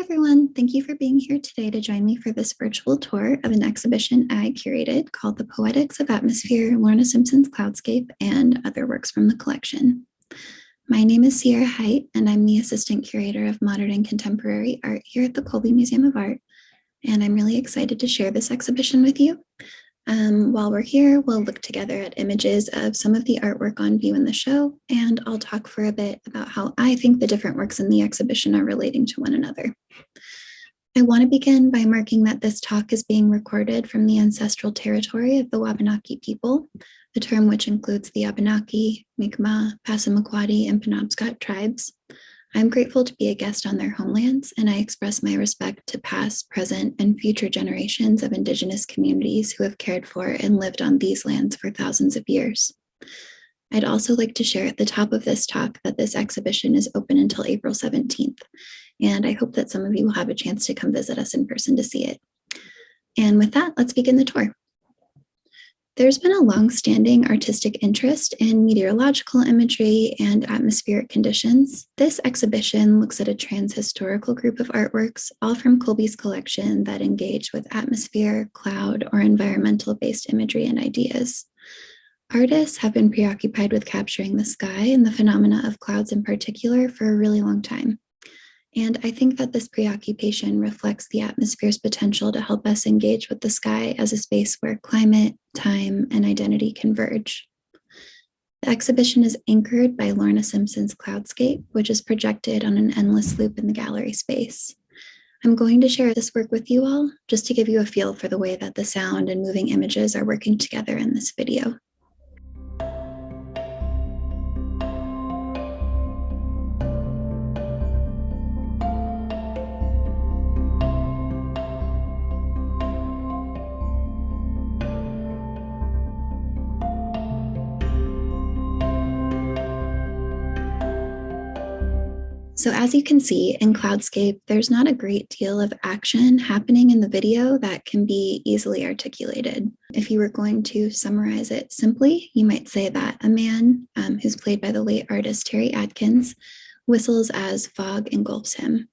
everyone. Thank you for being here today to join me for this virtual tour of an exhibition I curated called The Poetics of Atmosphere, Lorna Simpson's Cloudscape, and other works from the collection. My name is Siera Hyte, and I'm the Assistant Curator of Modern and Contemporary Art here at the Colby Museum of Art, and I'm really excited to share this exhibition with you. While we're here, we'll look together at images of some of the artwork on view in the show, and I'll talk for a bit about how I think the different works in the exhibition are relating to one another. I want to begin by marking that this talk is being recorded from the ancestral territory of the Wabanaki people, a term which includes the Abenaki, Mi'kmaq, Passamaquoddy, and Penobscot tribes. I'm grateful to be a guest on their homelands, and I express my respect to past, present, and future generations of Indigenous communities who have cared for and lived on these lands for thousands of years. I'd also like to share at the top of this talk that this exhibition is open until April 17th, and I hope that some of you will have a chance to come visit us in person to see it. And with that, let's begin the tour. There's been a long-standing artistic interest in meteorological imagery and atmospheric conditions. This exhibition looks at a trans-historical group of artworks, all from Colby's collection that engage with atmosphere, cloud, or environmental-based imagery and ideas. Artists have been preoccupied with capturing the sky and the phenomena of clouds in particular for a really long time. And I think that this preoccupation reflects the atmosphere's potential to help us engage with the sky as a space where climate, time, and identity converge. The exhibition is anchored by Lorna Simpson's Cloudscape, which is projected on an endless loop in the gallery space. I'm going to share this work with you all, just to give you a feel for the way that the sound and moving images are working together in this video. So as you can see in Cloudscape, there's not a great deal of action happening in the video that can be easily articulated. If you were going to summarize it simply, you might say that a man, who's played by the late artist Terry Adkins, whistles as fog engulfs him.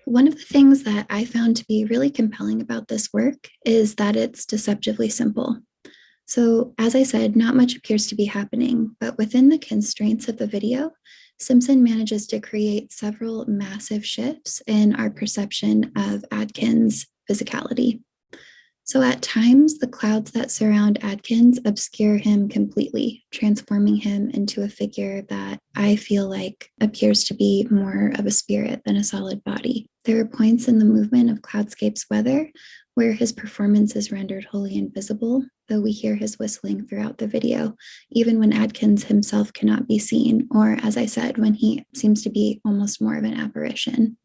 One of the things that I found to be really compelling about this work is that it's deceptively simple. So as I said, not much appears to be happening, but within the constraints of the video, Simpson manages to create several massive shifts in our perception of Adkins' physicality. So at times, the clouds that surround Adkins obscure him completely, transforming him into a figure that I feel like appears to be more of a spirit than a solid body. There are points in the movement of Cloudscape's weather where his performance is rendered wholly invisible, though we hear his whistling throughout the video, even when Adkins himself cannot be seen, or as I said, when he seems to be almost more of an apparition.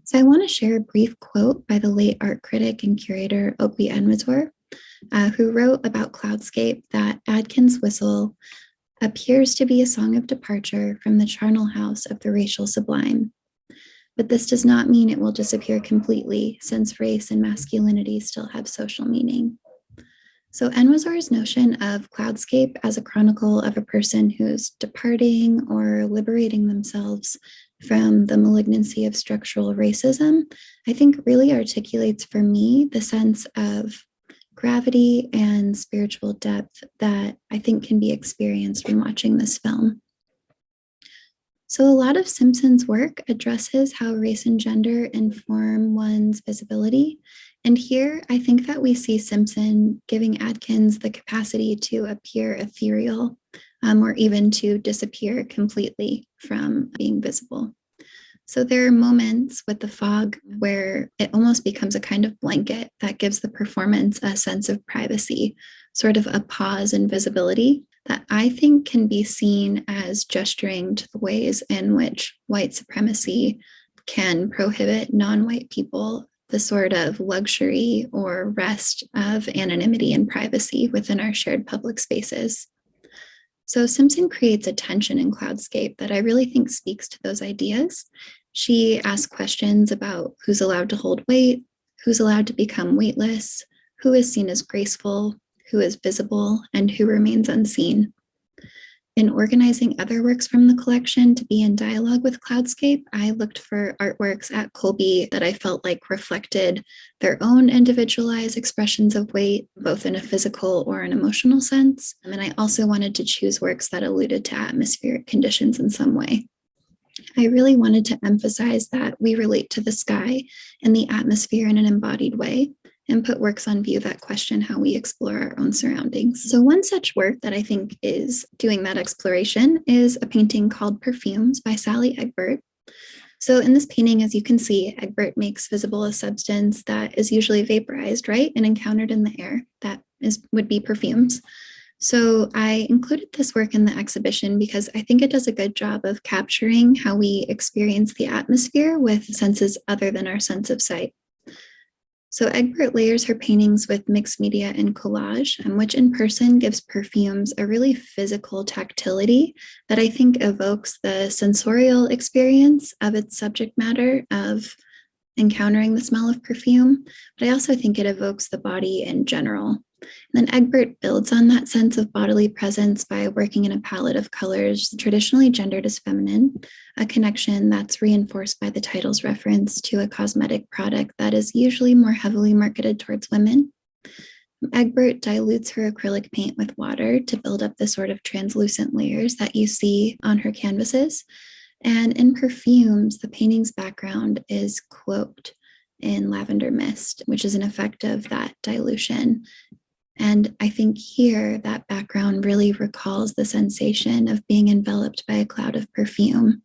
So I want to share a brief quote by the late art critic and curator Okwe Enwezor, who wrote about Cloudscape that Adkins' whistle appears to be a song of departure from the charnel house of the racial sublime. But this does not mean it will disappear completely, since race and masculinity still have social meaning. So Enwezor's notion of Cloudscape as a chronicle of a person who's departing or liberating themselves from the malignancy of structural racism, I think really articulates for me the sense of gravity and spiritual depth that I think can be experienced when watching this film. So a lot of Simpson's work addresses how race and gender inform one's visibility. And here, I think that we see Simpson giving Adkins the capacity to appear ethereal, or even to disappear completely from being visible. So there are moments with the fog where it almost becomes a kind of blanket that gives the performance a sense of privacy, sort of a pause in visibility that I think can be seen as gesturing to the ways in which white supremacy can prohibit non-white people the sort of luxury or rest of anonymity and privacy within our shared public spaces. So Simpson creates a tension in Cloudscape that I really think speaks to those ideas. She asks questions about who's allowed to hold weight, who's allowed to become weightless, who is seen as graceful, who is visible, and who remains unseen. In organizing other works from the collection to be in dialogue with Cloudscape, I looked for artworks at Colby that I felt like reflected their own individualized expressions of weight, both in a physical or an emotional sense. And I also wanted to choose works that alluded to atmospheric conditions in some way. I really wanted to emphasize that we relate to the sky and the atmosphere in an embodied way, and put works on view that question how we explore our own surroundings. So one such work that I think is doing that exploration is a painting called Perfumes by Sally Egbert. So in this painting, as you can see, Egbert makes visible a substance that is usually vaporized, right, and encountered in the air. That would be perfumes. So I included this work in the exhibition because I think it does a good job of capturing how we experience the atmosphere with senses other than our sense of sight. So Egbert layers her paintings with mixed media and collage, which in person gives Perfumes a really physical tactility that I think evokes the sensorial experience of its subject matter of encountering the smell of perfume, but I also think it evokes the body in general. And then Egbert builds on that sense of bodily presence by working in a palette of colors traditionally gendered as feminine, a connection that's reinforced by the title's reference to a cosmetic product that is usually more heavily marketed towards women. Egbert dilutes her acrylic paint with water to build up the sort of translucent layers that you see on her canvases. And in Perfumes, the painting's background is cloaked in lavender mist, which is an effect of that dilution. And I think here that background really recalls the sensation of being enveloped by a cloud of perfume.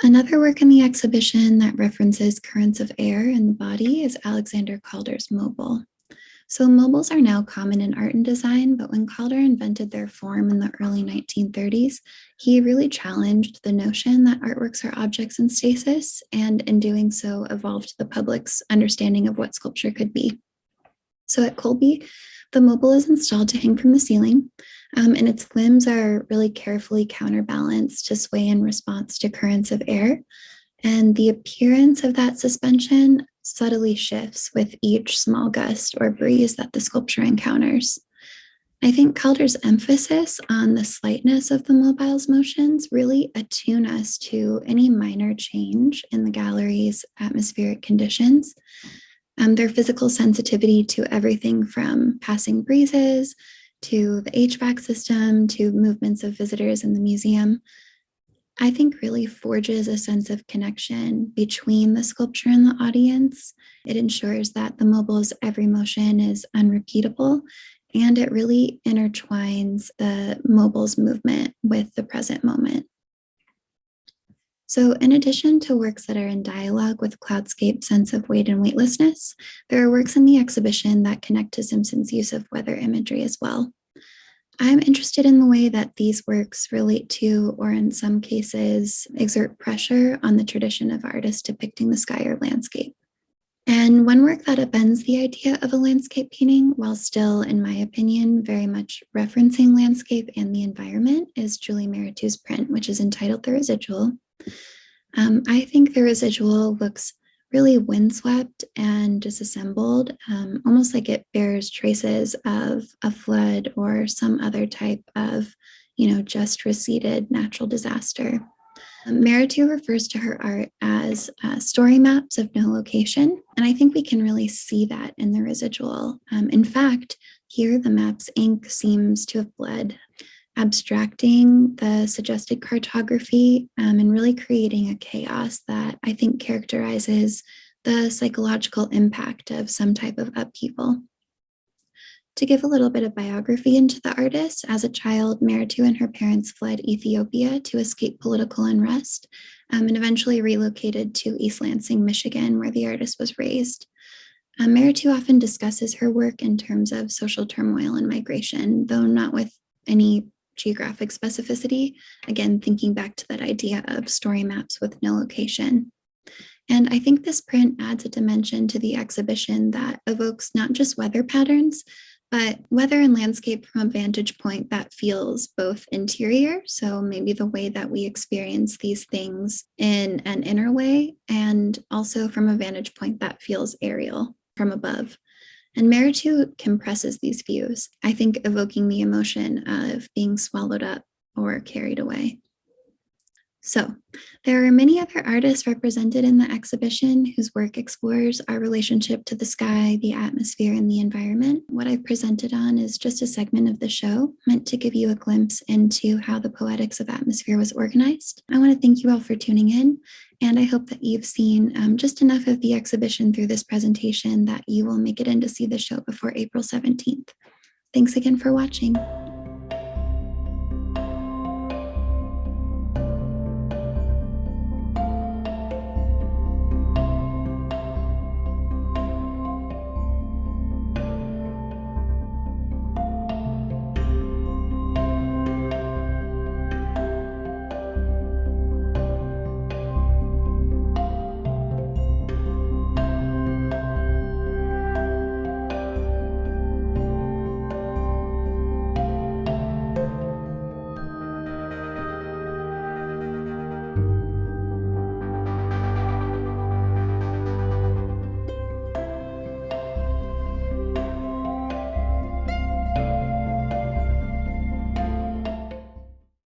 Another work in the exhibition that references currents of air in the body is Alexander Calder's mobile. So mobiles are now common in art and design, but when Calder invented their form in the early 1930s, he really challenged the notion that artworks are objects in stasis, and in doing so evolved the public's understanding of what sculpture could be. So at Colby, the mobile is installed to hang from the ceiling, and its limbs are really carefully counterbalanced to sway in response to currents of air. And the appearance of that suspension subtly shifts with each small gust or breeze that the sculpture encounters. I think Calder's emphasis on the slightness of the mobile's motions really attune us to any minor change in the gallery's atmospheric conditions. Their physical sensitivity to everything from passing breezes to the HVAC system to movements of visitors in the museum, I think really forges a sense of connection between the sculpture and the audience. It ensures that the mobile's every motion is unrepeatable, and it really intertwines the mobile's movement with the present moment. So in addition to works that are in dialogue with Cloudscape's sense of weight and weightlessness, there are works in the exhibition that connect to Simpson's use of weather imagery as well. I'm interested in the way that these works relate to, or in some cases, exert pressure on the tradition of artists depicting the sky or landscape. And one work that upends the idea of a landscape painting, while still, in my opinion, very much referencing landscape and the environment, is Julie Mehretu's print, which is entitled The Residual. I think The Residual looks really windswept and disassembled, almost like it bears traces of a flood or some other type of, just receded natural disaster. Mehretu refers to her art as story maps of no location, and I think we can really see that in The Residual. In fact, here the map's ink seems to have bled, abstracting the suggested cartography and really creating a chaos that I think characterizes the psychological impact of some type of upheaval. To give a little bit of biography into the artist, as a child, Mehretu and her parents fled Ethiopia to escape political unrest and eventually relocated to East Lansing, Michigan, where the artist was raised. Mehretu often discusses her work in terms of social turmoil and migration, though not with any geographic specificity, again, thinking back to that idea of story maps with no location. And I think this print adds a dimension to the exhibition that evokes not just weather patterns, but weather and landscape from a vantage point that feels both interior, so maybe the way that we experience these things in an inner way, and also from a vantage point that feels aerial from above. And Mehretu compresses these views, I think evoking the emotion of being swallowed up or carried away. So, there are many other artists represented in the exhibition whose work explores our relationship to the sky, the atmosphere, and the environment. What I've presented on is just a segment of the show meant to give you a glimpse into how the Poetics of Atmosphere was organized. I want to thank you all for tuning in, and I hope that you've seen just enough of the exhibition through this presentation that you will make it in to see the show before April 17th. Thanks again for watching.